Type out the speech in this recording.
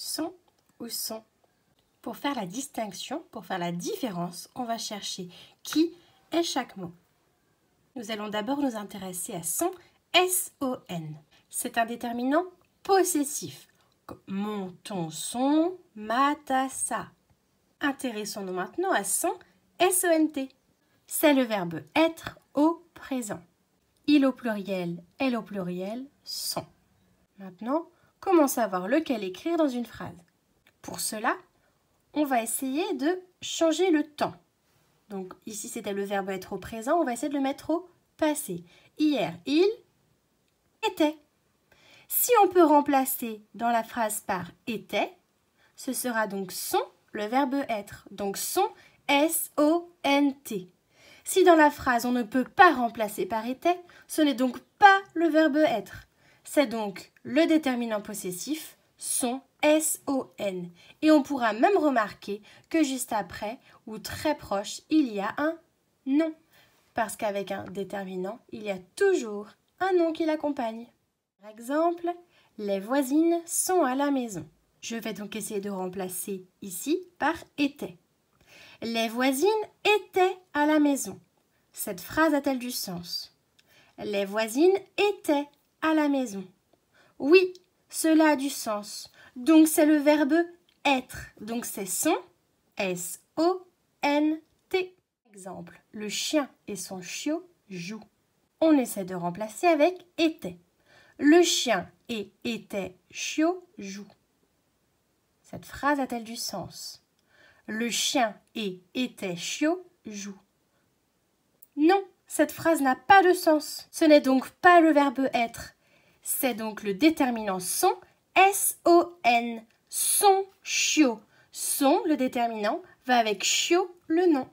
sont ou sont. Pour faire la distinction, pour faire la différence, on va chercher qui est chaque mot. Nous allons d'abord nous intéresser à son, S-O-N. C'est un déterminant possessif. Mon, ton, son, ma, ta, sa. Intéressons-nous maintenant à son, S-O-N-T. C'est le verbe être au présent. Il au pluriel, elle au pluriel, sont. Maintenant, comment savoir lequel écrire dans une phrase? Pour cela, on va essayer de changer le temps. Donc ici, c'était le verbe être au présent, on va essayer de le mettre au passé. Hier, il était. Si on peut remplacer dans la phrase par était, ce sera donc son, le verbe être. Donc son, S-O-N-T. Si dans la phrase on ne peut pas remplacer par était, ce n'est donc pas le verbe être. C'est donc le déterminant possessif, son, S-O-N. Et on pourra même remarquer que juste après, ou très proche, il y a un nom. Parce qu'avec un déterminant, il y a toujours un nom qui l'accompagne. Par exemple, les voisines sont à la maison. Je vais donc essayer de remplacer ici par était. Les voisines étaient à la maison. Cette phrase a-t-elle du sens? Les voisines étaient à la maison. Oui, cela a du sens. Donc c'est le verbe être. Donc c'est son, S-O-N-T. Exemple, le chien et son chiot jouent. On essaie de remplacer avec était. Le chien et était chiot jouent. Cette phrase a-t-elle du sens? Le chien et était chiot jouent. Non, cette phrase n'a pas de sens. Ce n'est donc pas le verbe être. C'est donc le déterminant son, S-O-N, son, chiot. Son, le déterminant, va avec chiot, le nom.